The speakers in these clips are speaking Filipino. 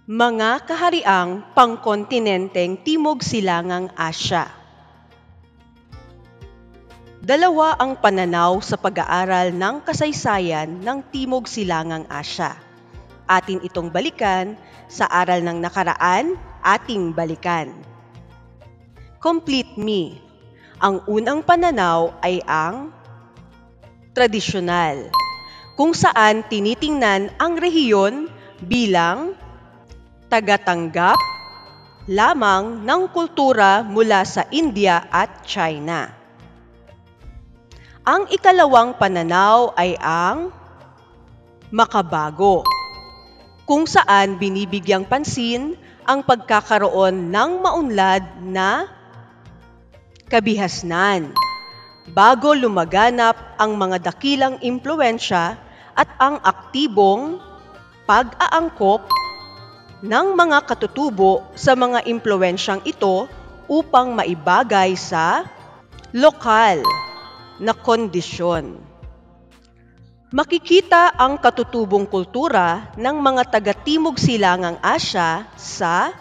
Mga kahariang pangkontinenteng Timog Silangang Asya. Dalawa ang pananaw sa pag-aaral ng kasaysayan ng Timog Silangang Asya. Atin itong balikan sa aral ng nakaraan, ating balikan. Complete me. Ang unang pananaw ay ang tradisyonal, kung saan tinitingnan ang rehiyon bilang tagatanggap lamang ng kultura mula sa India at China. Ang ikalawang pananaw ay ang makabago, kung saan binibigyang pansin ang pagkakaroon ng maunlad na kabihasnan bago lumaganap ang mga dakilang impluwensya at ang aktibong pag-aangkop ng mga katutubo sa mga impluwensyang ito upang maibagay sa lokal na kondisyon. Makikita ang katutubong kultura ng mga taga-Timog Silangang Asya sa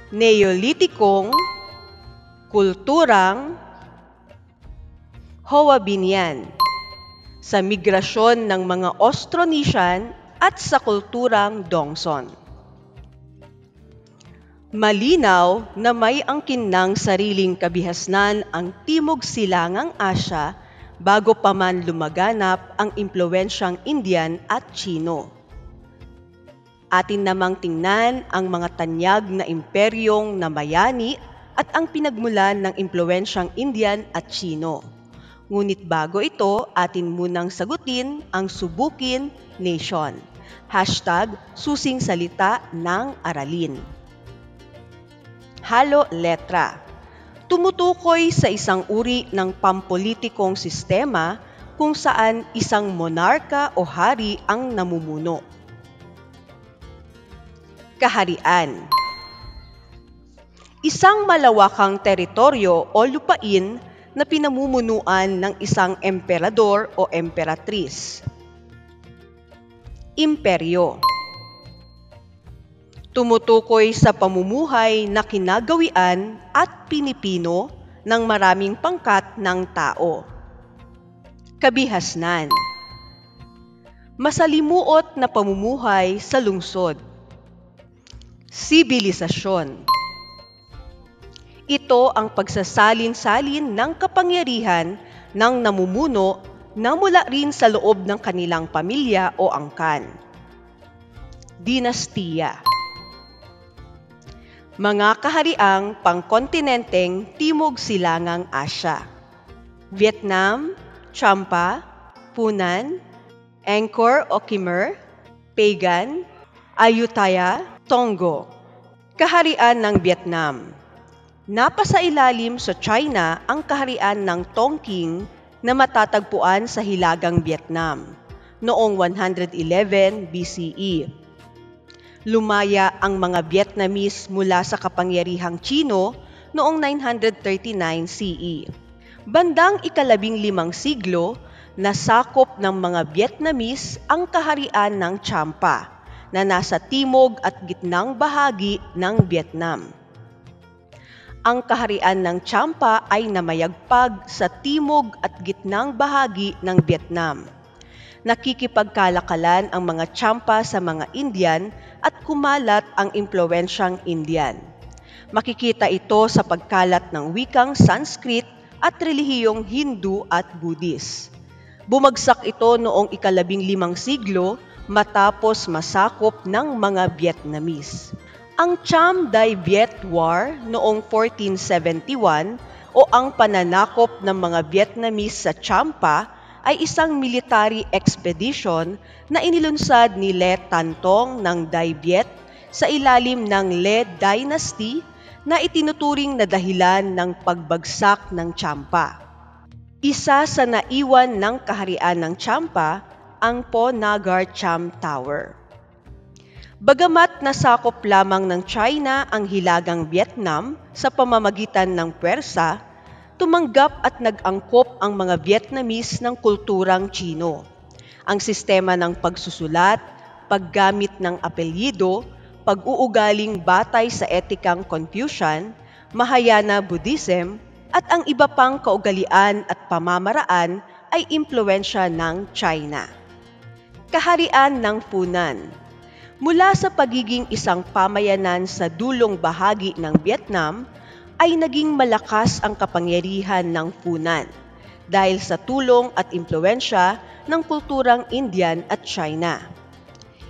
Neolitikong kulturang Hoabinhian, sa migrasyon ng mga Austronesian at sa kulturang Dongson. Malinaw na may angkin ng sariling kabihasnan ang Timog Silangang Asya bago pa man lumaganap ang impluwensyang Indian at Chino. Atin namang tingnan ang mga tanyag na imperyong namayani at ang pinagmulan ng impluwensyang Indian at Chino. Ngunit bago ito, atin munang sagutin ang Subukin Nation. #susing salita ng aralin. Halo letra. Tumutukoy sa isang uri ng pampolitikong sistema kung saan isang monarka o hari ang namumuno. Kaharian. Isang malawakang teritoryo o lupain na pinamumunuan ng isang emperador o emperatris. Imperyo. Tumutukoy sa pamumuhay na kinagawian at pinipino ng maraming pangkat ng tao. Kabihasnan. Masalimuot na pamumuhay sa lungsod. Sibilisasyon. Ito ang pagsasalin-salin ng kapangyarihan ng namumuno na mula rin sa loob ng kanilang pamilya o angkan. Dinastiya. Mga kahariang pangkontinenteng Timog Silangang Asya. Vietnam, Champa, Punan, Angkor o Khmer, Pagan, Ayutthaya, Tongo. Kaharian ng Vietnam. Napasailalim sa China ang kaharian ng Tongking na matatagpuan sa Hilagang Vietnam noong 111 BCE. Lumaya ang mga Vietnamese mula sa kapangyarihang Chino noong 939 CE. Bandang ika-15 siglo, nasakop ng mga Vietnamese ang kaharian ng Champa na nasa timog at gitnang bahagi ng Vietnam. Ang kaharian ng Champa ay namayagpag sa timog at gitnang bahagi ng Vietnam. Nakikipagkalakalan ang mga Champa sa mga Indian at kumalat ang impluwensyang Indian. Makikita ito sa pagkalat ng wikang Sanskrit at relihiyong Hindu at Buddhist. Bumagsak ito noong ika-15 siglo matapos masakop ng mga Vietnamese. Ang Cham Dai Viet War noong 1471 o ang pananakop ng mga Vietnamese sa Champa ay isang military expedition na inilunsad ni Le Thanh Tong ng Dai Viet sa ilalim ng Le Dynasty na itinuturing na dahilan ng pagbagsak ng Champa. Isa sa naiwan ng kaharian ng Champa ang Po Nagar Cham Tower. Bagamat nasakop lamang ng China ang Hilagang Vietnam sa pamamagitan ng puwersa, tumanggap at nag-angkop ang mga Vietnamese ng kulturang Chino. Ang sistema ng pagsusulat, paggamit ng apelyido, pag-uugaling batay sa etikang Confucian, Mahayana Buddhism, at ang iba pang kaugalian at pamamaraan ay impluwensya ng China. Kaharian ng Funan. Mula sa pagiging isang pamayanan sa dulong bahagi ng Vietnam, ay naging malakas ang kapangyarihan ng Funan dahil sa tulong at impluwensya ng kulturang Indian at China.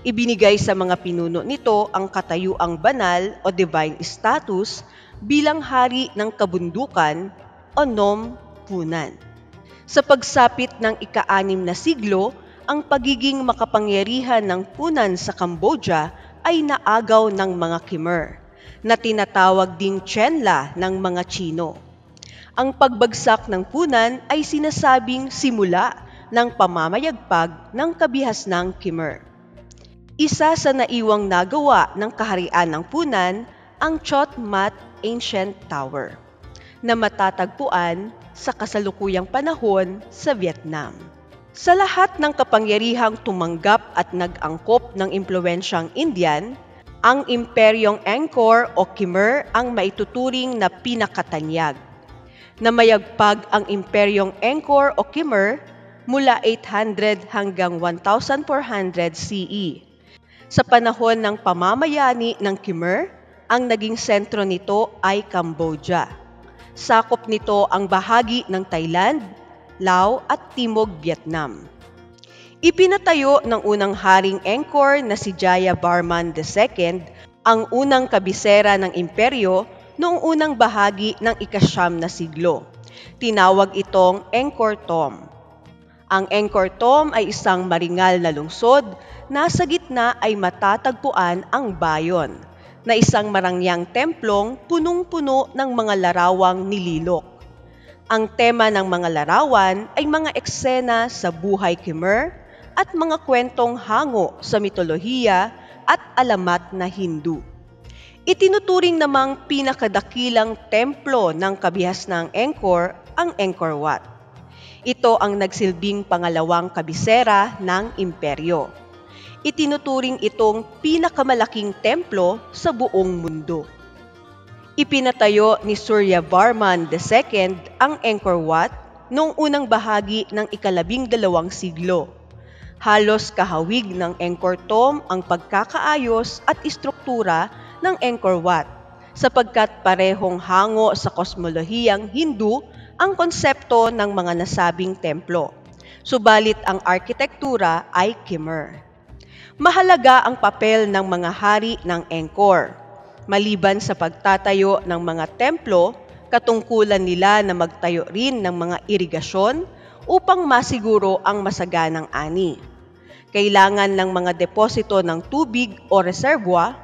Ibinigay sa mga pinuno nito ang katayuang banal o divine status bilang hari ng kabundukan o Nom Funan. Sa pagsapit ng ika-6 na siglo, ang pagiging makapangyarihan ng Funan sa Cambodia ay naagaw ng mga Khmer, na tinatawag ding Chenla ng mga Chino. Ang pagbagsak ng Funan ay sinasabing simula ng pamamayagpag ng kabihasnang Khmer. Isa sa naiwang nagawa ng kaharian ng Funan ang Chot Mat Ancient Tower, na matatagpuan sa kasalukuyang panahon sa Vietnam. Sa lahat ng kapangyarihang tumanggap at nag-angkop ng impluwensyang Indian, ang Imperyong Angkor o Khmer ang maituturing na pinakatanyag. Namayagpag ang Imperyong Angkor o Khmer mula 800 hanggang 1400 CE. Sa panahon ng pamamayani ng Khmer, ang naging sentro nito ay Cambodia. Sakop nito ang bahagi ng Thailand, Laos at Timog Vietnam. Ipinatayo ng unang haring Angkor na si Jayavarman II ang unang kabisera ng imperyo noong unang bahagi ng ika-9 na siglo. Tinawag itong Angkor Thom. Ang Angkor Thom ay isang maringal na lungsod na sa gitna ay matatagpuan ang Bayon, na isang marangyang templong punong-puno ng mga larawang nililok. Ang tema ng mga larawan ay mga eksena sa buhay Khmer at mga kwentong hango sa mitolohiya at alamat na Hindu. Itinuturing namang pinakadakilang templo ng kabihasnang Angkor ang Angkor Wat. Ito ang nagsilbing pangalawang kabisera ng imperyo. Itinuturing itong pinakamalaking templo sa buong mundo. Ipinatayo ni Suryavarman II ang Angkor Wat noong unang bahagi ng ika-12 siglo. Halos kahawig ng Angkor Thom ang pagkakaayos at istruktura ng Angkor Wat, sapagkat parehong hango sa kosmolohiyang Hindu ang konsepto ng mga nasabing templo, subalit ang arkitektura ay Khmer. Mahalaga ang papel ng mga hari ng Angkor. Maliban sa pagtatayo ng mga templo, katungkulan nila na magtayo rin ng mga irigasyon upang masiguro ang masaganang ani. Kailangan ng mga deposito ng tubig o reservoir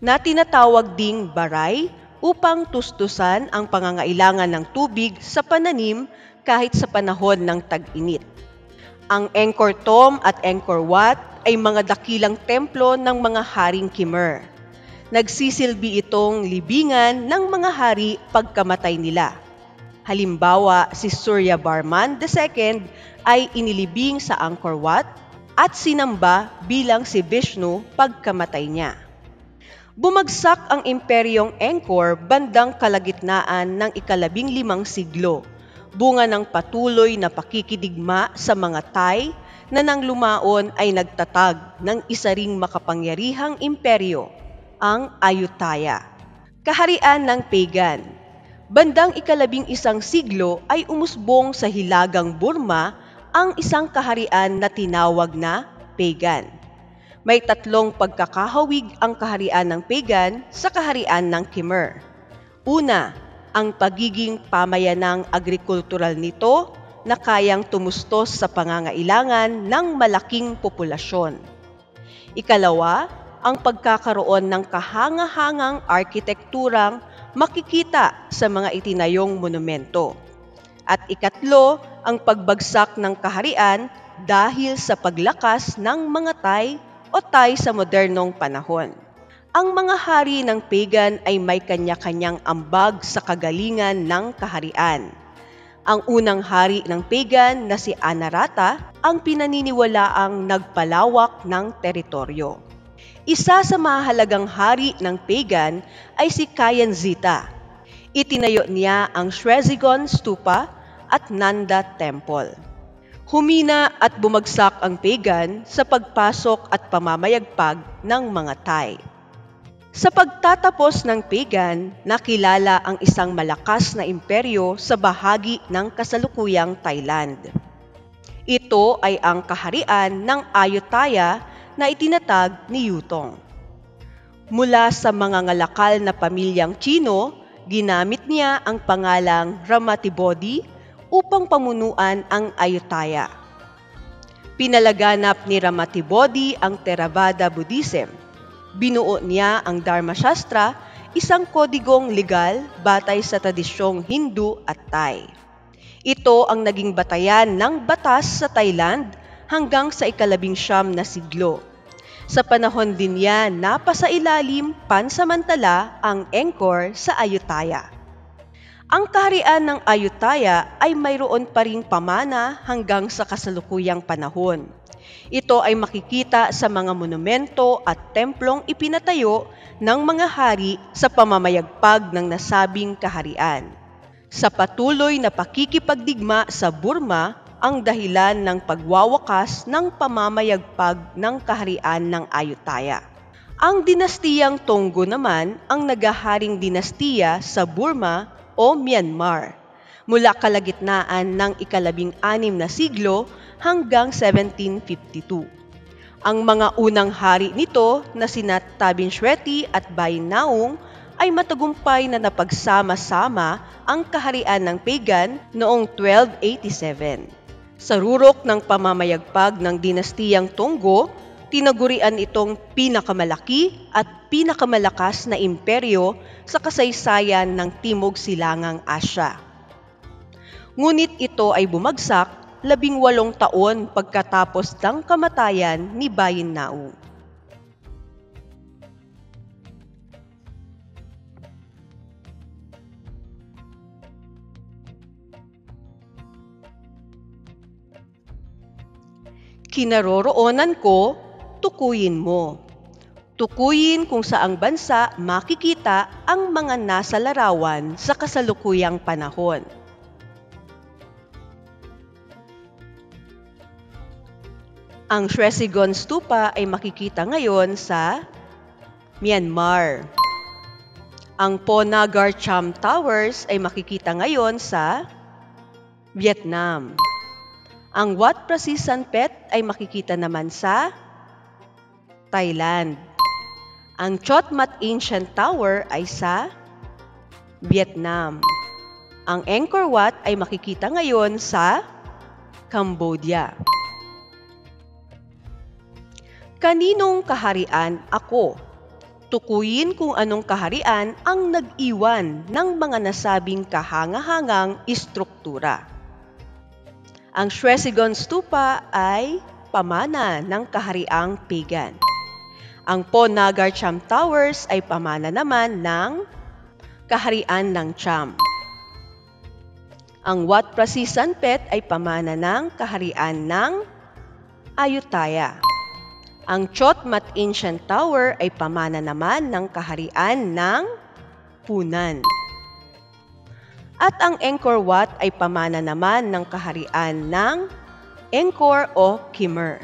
na tinatawag ding baray upang tustusan ang pangangailangan ng tubig sa pananim kahit sa panahon ng tag-init. Ang Angkor Thom at Angkor Wat ay mga dakilang templo ng mga haring Khmer. Nagsisilbi itong libingan ng mga hari pagkamatay nila. Halimbawa, si Suryavarman II ay inilibing sa Angkor Wat at sinamba bilang si Vishnu pagkamatay niya. Bumagsak ang Imperyong Angkor bandang kalagitnaan ng ika-15 siglo, bunga ng patuloy na pakikidigma sa mga Thai na nang lumaon ay nagtatag ng isa ring makapangyarihang imperyo, ang Ayutthaya. Kaharian ng Pagan. Bandang ika-11 siglo ay umusbong sa Hilagang Burma ang isang kaharian na tinawag na Pagan. May 3 pagkakahawig ang kaharian ng Pagan sa kaharian ng Khmer. Una, ang pagiging pamayanang agrikultural nito na kayang tumustos sa pangangailangan ng malaking populasyon. Ikalawa, ang pagkakaroon ng kahanga-hangang arkitekturang makikita sa mga itinayong monumento. At ikatlo, ang pagbagsak ng kaharian dahil sa paglakas ng mga Thai o Thai sa modernong panahon. Ang mga hari ng Pagan ay may kanya-kanyang ambag sa kagalingan ng kaharian. Ang unang hari ng Pagan na si Anarata ang pinaniniwalaang nagpalawak ng teritoryo. Isa sa mahalagang hari ng pagan ay si Khayanzita. Itinayo niya ang Srezigon Stupa at Nanda Temple. Humina at bumagsak ang pagan sa pagpasok at pamamayagpag ng mga Thai. Sa pagtatapos ng pagan, nakilala ang isang malakas na imperyo sa bahagi ng kasalukuyang Thailand. Ito ay ang kaharian ng Ayutthaya na itinatag ni Yutong. Mula sa mga ngalakal na pamilyang Tsino, ginamit niya ang pangalang Ramatibodi upang pamunuan ang Ayutthaya. Pinalaganap ni Ramatibodi ang Theravada Buddhism. Binuo niya ang Dharma Shastra, isang kodigong legal batay sa tradisyong Hindu at Thai. Ito ang naging batayan ng batas sa Thailand hanggang sa ika-19 na siglo. Sa panahon din niya, napasailalim pansamantala ang Angkor sa Ayutthaya. Ang kaharian ng Ayutthaya ay mayroon pa ring pamana hanggang sa kasalukuyang panahon. Ito ay makikita sa mga monumento at templong ipinatayo ng mga hari sa pamamayagpag ng nasabing kaharian. Sa patuloy na pakikipagdigma sa Burma ang dahilan ng pagwawakas ng pamamayagpag ng kaharian ng Ayutthaya. Ang dinastiyang Tonggo naman ang nagaharing dinastiya sa Burma o Myanmar mula kalagitnaan ng ika-16 na siglo hanggang 1752. Ang mga unang hari nito na sina Tabin Shweti at Bayin Naung ay matagumpay na napagsama-sama ang kaharian ng pagan noong 1287. Sa rurok ng pamamayagpag ng dinastiyang Tonggo, tinagurian itong pinakamalaki at pinakamalakas na imperyo sa kasaysayan ng Timog Silangang Asya. Ngunit ito ay bumagsak 18 taon pagkatapos ng kamatayan ni Bayin Naung. Kinaroroonan ko, tukuyin mo. Tukuyin kung saang bansa makikita ang mga nasa larawan sa kasalukuyang panahon. Ang Srezigon Stupa ay makikita ngayon sa Myanmar. Ang Po Nagar Cham Towers ay makikita ngayon sa Vietnam. Ang Wat Prasisan Pet ay makikita naman sa Thailand. Ang Chot Mat Ancient Tower ay sa Vietnam. Ang Angkor Wat ay makikita ngayon sa Cambodia. Kaninong kaharian ako? Tukuyin kung anong kaharian ang nag-iwan ng mga nasabing kahanga-hangang istruktura. Ang Srezigon Stupa ay pamana ng kahariang pagan. Ang Po Nagar Cham Towers ay pamana naman ng kaharian ng Cham. Ang Wat Prasisan Pet ay pamana ng kaharian ng Ayutthaya. Ang Chot Mat Ancient Tower ay pamana naman ng kaharian ng Hunan. At ang Angkor Wat ay pamana naman ng kaharian ng Angkor o Khmer.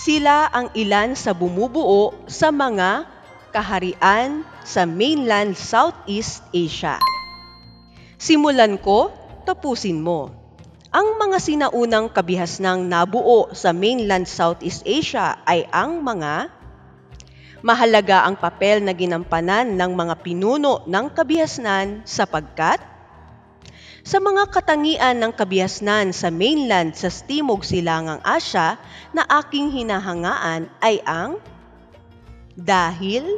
Sila ang ilan sa bumubuo sa mga kaharian sa mainland Southeast Asia. Simulan ko, tapusin mo. Ang mga sinaunang kabihasnang nabuo sa mainland Southeast Asia ay ang mga mahalaga ang papel na ginampanan ng mga pinuno ng kabihasnan sapagkat sa mga katangian ng kabihasnan sa mainland sa Timog Silangang Asya na aking hinahangaan ay ang dahil